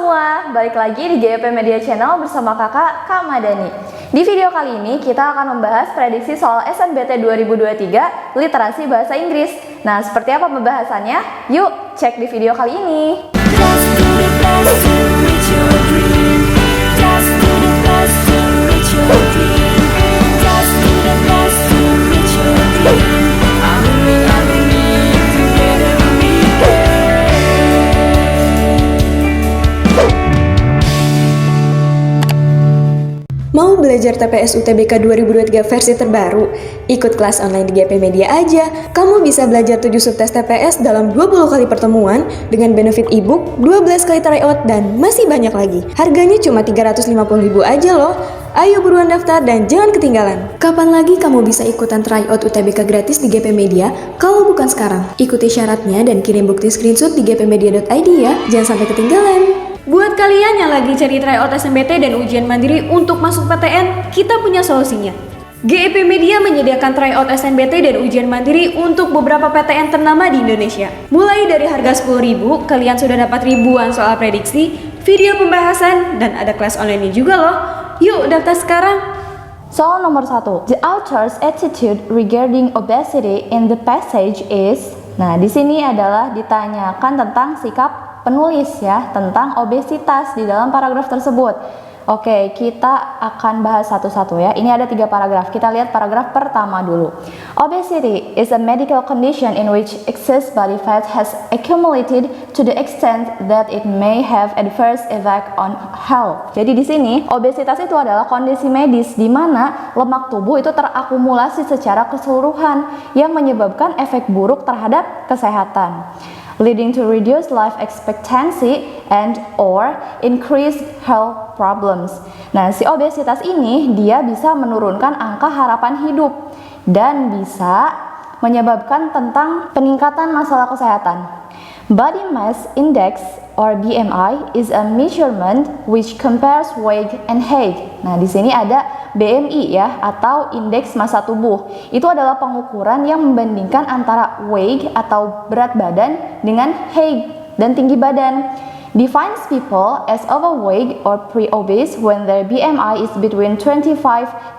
semua, balik lagi di GEP Media Channel bersama kakak Kak Madani. Di video kali ini kita akan membahas prediksi soal SNBT 2023 literasi bahasa Inggris. Nah, seperti apa pembahasannya? Yuk cek di video kali ini. Mau belajar TPS UTBK 2023 versi terbaru? Ikut kelas online di GP Media aja. Kamu bisa belajar 7 subtes TPS dalam 20 kali pertemuan dengan benefit ebook, 12 kali tryout, dan masih banyak lagi. Harganya cuma 350.000 aja loh. Ayo buruan daftar dan jangan ketinggalan. Kapan lagi kamu bisa ikutan tryout UTBK gratis di GP Media kalau bukan sekarang? Ikuti syaratnya dan kirim bukti screenshot di gpmedia.id ya. Jangan sampai ketinggalan. Buat kalian yang lagi cari tryout SNBT dan ujian mandiri untuk masuk PTN, kita punya solusinya. GEP Media menyediakan tryout SNBT dan ujian mandiri untuk beberapa PTN ternama di Indonesia. Mulai dari harga 10.000, kalian sudah dapat ribuan soal prediksi, video pembahasan, dan ada kelas online juga loh. Yuk daftar sekarang. Soal nomor 1. The author's attitude regarding obesity in the passage is. Nah, di sini adalah ditanyakan tentang sikap penulis ya tentang obesitas di dalam paragraf tersebut. Oke, kita akan bahas satu-satu ya. Ini ada 3 paragraf. Kita lihat paragraf pertama dulu. Obesity is a medical condition in which excess body fat has accumulated to the extent that it may have adverse effect on health. Jadi di sini obesitas itu adalah kondisi medis di mana lemak tubuh itu terakumulasi secara keseluruhan yang menyebabkan efek buruk terhadap kesehatan, leading to reduced life expectancy and or increased health problems. Nah, si obesitas ini dia bisa menurunkan angka harapan hidup dan bisa menyebabkan tentang peningkatan masalah kesehatan. Body mass index or BMI is a measurement which compares weight and height. Nah, di sini ada BMI ya atau indeks massa tubuh. Itu adalah pengukuran yang membandingkan antara weight atau berat badan dengan height dan tinggi badan. Defines people as overweight or pre-obese when their BMI is between 25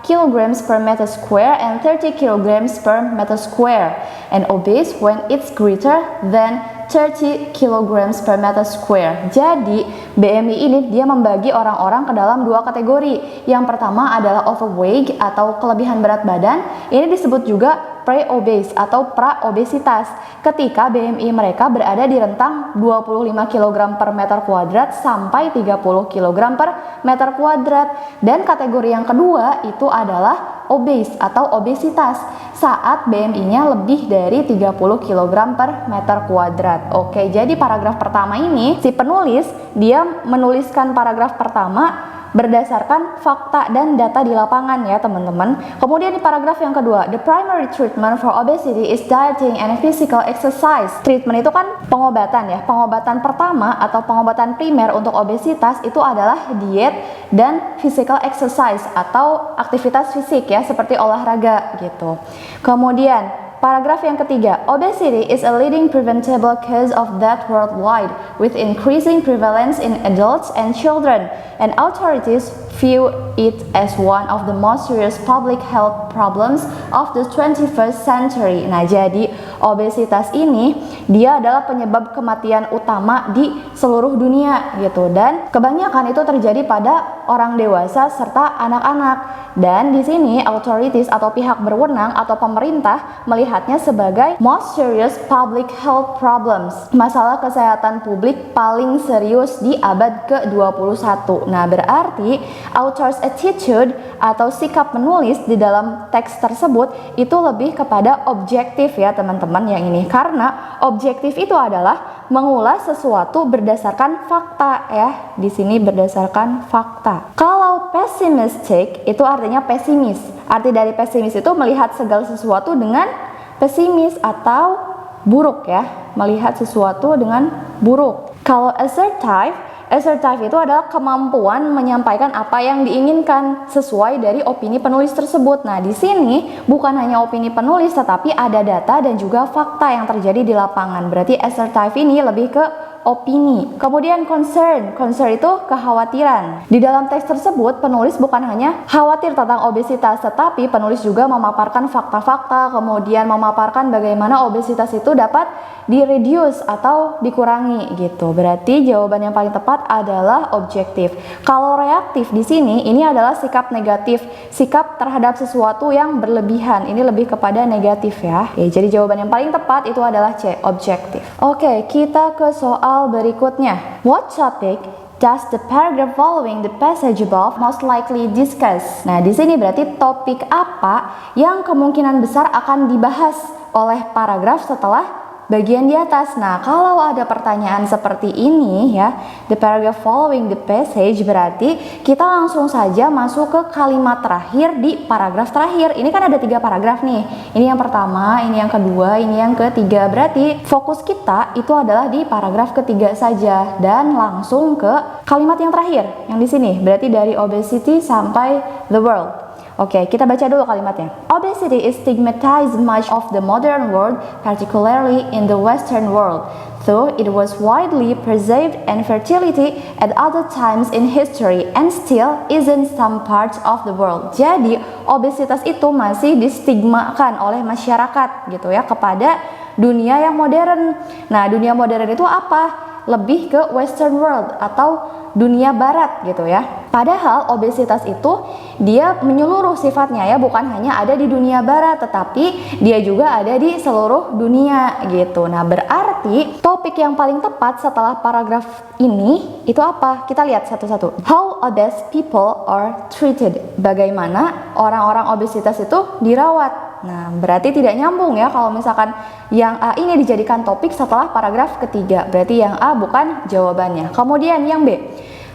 kilograms per meter square and 30 kilograms per meter square, and obese when it's greater than 30 kilograms per meter square. Jadi BMI ini dia membagi orang-orang ke dalam 2 kategori. Yang pertama adalah overweight atau kelebihan berat badan. Ini disebut juga pre-obese atau pra-obesitas ketika BMI mereka berada di rentang 25 kg per meter kuadrat sampai 30 kg per meter kuadrat. Dan kategori yang kedua itu adalah obese atau obesitas saat BMI-nya lebih dari 30 kg per meter kuadrat. Oke, jadi paragraf pertama ini si penulis dia menuliskan paragraf pertama berdasarkan fakta dan data di lapangan ya teman-teman. Kemudian di paragraf yang kedua, the primary treatment for obesity is dieting and physical exercise. Treatment itu kan pengobatan ya. Pengobatan pertama atau pengobatan primer untuk obesitas itu adalah diet dan physical exercise atau aktivitas fisik ya seperti olahraga gitu. Kemudian paragraf yang ketiga, obesity is a leading preventable cause of death worldwide with increasing prevalence in adults and children, and authorities view it as one of the most serious public health problems of the 21st century. Nah, jadi obesitas ini dia adalah penyebab kematian utama di seluruh dunia gitu, dan kebanyakan itu terjadi pada orang dewasa serta anak-anak. Dan di sini authorities atau pihak berwenang atau pemerintah melihatnya sebagai most serious public health problems, masalah kesehatan publik paling serius di abad ke-21. Nah, berarti author's attitude atau sikap menulis di dalam teks tersebut itu lebih kepada objektif ya teman-teman yang ini, karena objektif itu adalah mengulas sesuatu berdasarkan fakta ya. Di sini berdasarkan fakta. Kalau pessimistic itu artinya pesimis. Arti dari pesimis itu melihat segala sesuatu dengan pesimis atau buruk ya, melihat sesuatu dengan buruk. Kalau assertive itu adalah kemampuan menyampaikan apa yang diinginkan sesuai dari opini penulis tersebut. Nah, di sini bukan hanya opini penulis tetapi ada data dan juga fakta yang terjadi di lapangan. Berarti assertive ini lebih ke opini. Kemudian concern itu kekhawatiran. Di dalam teks tersebut penulis bukan hanya khawatir tentang obesitas, tetapi penulis juga memaparkan fakta-fakta, kemudian memaparkan bagaimana obesitas itu dapat di-reduce atau dikurangi gitu. Berarti jawaban yang paling tepat adalah objektif. Kalau reaktif di sini ini adalah sikap negatif, sikap terhadap sesuatu yang berlebihan. Ini lebih kepada negatif ya. Jadi jawaban yang paling tepat itu adalah C, objektif. Oke, kita ke soal berikutnya. What topic does the paragraph following the passage above most likely discuss? Nah, di sini berarti topik apa yang kemungkinan besar akan dibahas oleh paragraf setelah bagian di atas. Nah, kalau ada pertanyaan seperti ini ya, the paragraph following the passage, berarti kita langsung saja masuk ke kalimat terakhir di paragraf terakhir. Ini kan ada 3 paragraf nih. Ini yang pertama, ini yang kedua, ini yang ketiga. Berarti fokus kita itu adalah di paragraf ketiga saja dan langsung ke kalimat yang terakhir yang di sini. Berarti dari obesity sampai the world. Oke, kita baca dulu kalimatnya. Obesity is stigmatized much of the modern world, particularly in the Western world, though it was widely preserved and fertility at other times in history and still is in some parts of the world. Jadi, obesitas itu masih distigmakan oleh masyarakat gitu ya kepada dunia yang modern. Nah, dunia modern itu apa? Lebih ke Western world atau dunia barat gitu ya. Padahal obesitas itu dia menyeluruh sifatnya ya, bukan hanya ada di dunia barat tetapi dia juga ada di seluruh dunia gitu. Nah, berarti topik yang paling tepat setelah paragraf ini itu apa? Kita lihat satu-satu. How obese people are treated. Bagaimana orang-orang obesitas itu dirawat. Nah, berarti tidak nyambung ya kalau misalkan yang A ini dijadikan topik setelah paragraf ketiga. Berarti yang A bukan jawabannya. Kemudian yang B,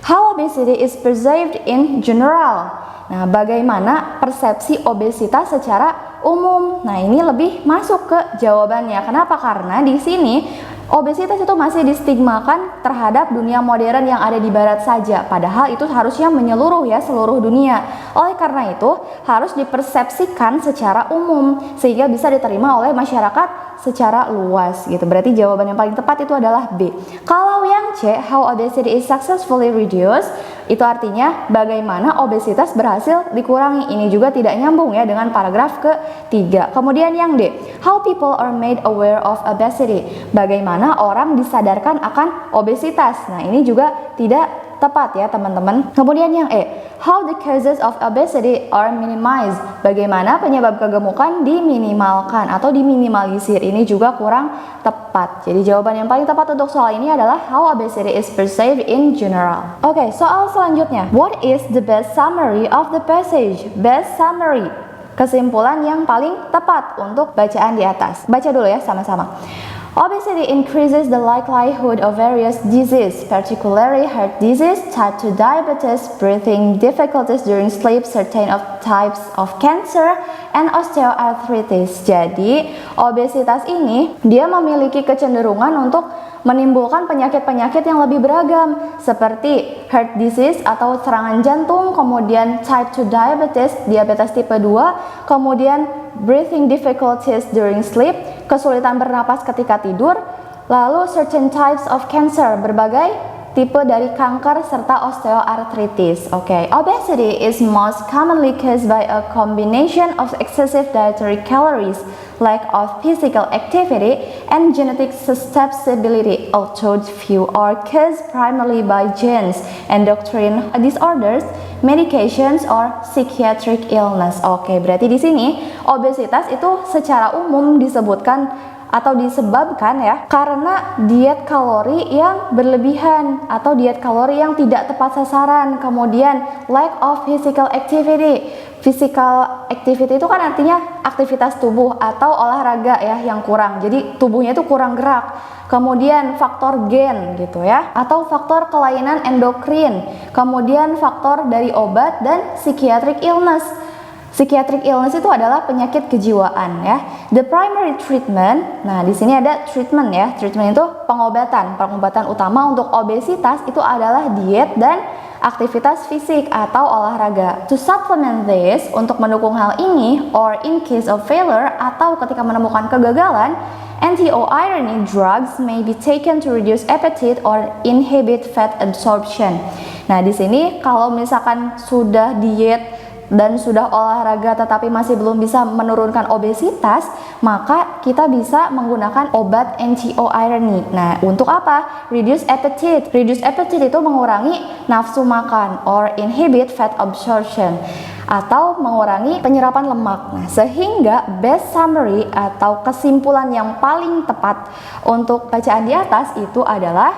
how obesity is perceived in general. Nah, bagaimana persepsi obesitas secara umum? Nah, ini lebih masuk ke jawabannya. Kenapa? Karena di sini obesitas itu masih distigmakan terhadap dunia modern yang ada di barat saja, padahal itu harusnya menyeluruh ya seluruh dunia. Oleh karena itu harus dipersepsikan secara umum sehingga bisa diterima oleh masyarakat secara luas gitu. Berarti jawaban yang paling tepat itu adalah B. Kalau yang C, how obesity is successfully reduced, itu artinya bagaimana obesitas berhasil dikurangi. Ini juga tidak nyambung ya dengan paragraf ketiga. Kemudian yang D, how people are made aware of obesity, bagaimana orang disadarkan akan obesitas. Nah, ini juga tidak tepat ya teman-teman. Kemudian yang E, how the causes of obesity are minimized, bagaimana penyebab kegemukan diminimalkan atau diminimalisir. Ini juga kurang tepat. Jadi jawaban yang paling tepat untuk soal ini adalah how obesity is perceived in general. Oke, soal selanjutnya. What is the best summary of the passage? Best summary, kesimpulan yang paling tepat untuk bacaan di atas. Baca dulu ya sama-sama. Obesity increases the likelihood of various diseases, particularly heart disease, type 2 diabetes, breathing difficulties during sleep, certain of types of cancer, and osteoarthritis. Jadi, obesitas ini dia memiliki kecenderungan untuk menimbulkan penyakit-penyakit yang lebih beragam seperti heart disease atau serangan jantung, kemudian type 2 diabetes, diabetes tipe 2, kemudian breathing difficulties during sleep, kesulitan bernapas ketika tidur, lalu certain types of cancer, berbagai tipe dari kanker serta osteoarthritis. Obesity is most commonly caused by a combination of excessive dietary calories, lack of physical activity, and genetic susceptibility, although few are caused primarily by genes, endocrine disorders, medications, or psychiatric illness. Berarti di sini obesitas itu secara umum disebutkan atau disebabkan ya karena diet kalori yang berlebihan atau diet kalori yang tidak tepat sasaran, kemudian lack of physical activity. Physical activity itu kan artinya aktivitas tubuh atau olahraga ya yang kurang, jadi tubuhnya itu kurang gerak. Kemudian faktor gen gitu ya, atau faktor kelainan endokrin, kemudian faktor dari obat dan psychiatric illness. Psychiatric illness itu adalah penyakit kejiwaan ya. The primary treatment, nah di sini ada treatment ya. Treatment itu pengobatan. Pengobatan utama untuk obesitas itu adalah diet dan aktivitas fisik atau olahraga. To supplement this, untuk mendukung hal ini, or in case of failure atau ketika menemukan kegagalan, Anti-irony drugs may be taken to reduce appetite or inhibit fat absorption. Nah, di sini kalau misalkan sudah diet dan sudah olahraga tetapi masih belum bisa menurunkan obesitas, maka kita bisa menggunakan obat anti-irony. Nah, untuk apa? Reduce appetite. Reduce appetite itu mengurangi nafsu makan or inhibit fat absorption atau mengurangi penyerapan lemak. Nah, sehingga best summary atau kesimpulan yang paling tepat untuk bacaan di atas itu adalah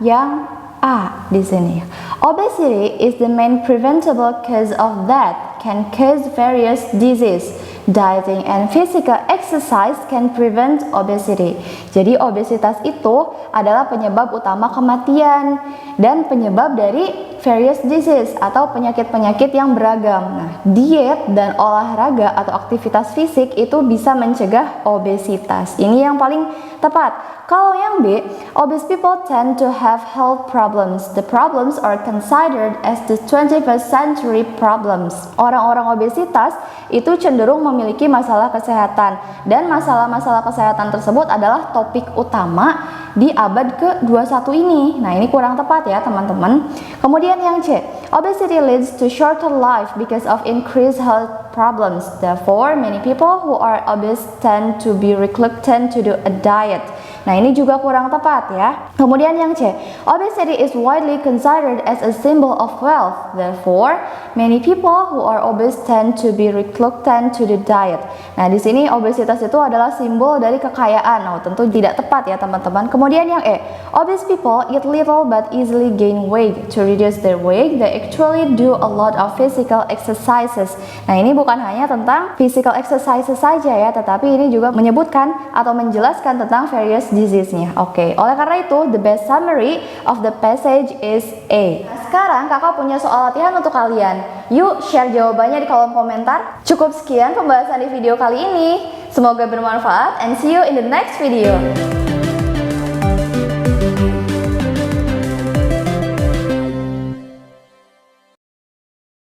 yang A di sini. Obesity is the main preventable cause of that can cause various disease. Dieting and physical exercise can prevent obesity. Jadi obesitas itu adalah penyebab utama kematian dan penyebab dari various disease atau penyakit-penyakit yang beragam. Nah, diet dan olahraga atau aktivitas fisik itu bisa mencegah obesitas. Ini yang paling tepat. Kalau yang B, obese people tend to have health problems. The problems are considered as the 21st century problems. Orang-orang obesitas itu cenderung memiliki masalah kesehatan dan masalah-masalah kesehatan tersebut adalah topik utama di abad ke-21 ini. Nah, ini kurang tepat ya teman-teman. Kemudian yang C, obesity leads to shorter life because of increased health problems. Therefore, many people who are obese tend to be reluctant to do a diet. Nah, ini juga kurang tepat ya. Kemudian yang C, obesity is widely considered as a symbol of wealth. Therefore, many people who are obese tend to be reluctant to the diet. Nah, di sini obesitas itu adalah simbol dari kekayaan. Nah, tentu tidak tepat ya teman-teman. Kemudian yang E, obese people eat little but easily gain weight. To reduce their weight, they actually do a lot of physical exercises. Nah, ini bukan hanya tentang physical exercises saja ya, tetapi ini juga menyebutkan atau menjelaskan tentang various disease-nya. Oke, oleh karena itu the best summary of the passage is A. Nah, sekarang kakak punya soal latihan untuk kalian. Yuk share jawabannya di kolom komentar. Cukup sekian pembahasan di video kali ini. Semoga bermanfaat and see you in the next video.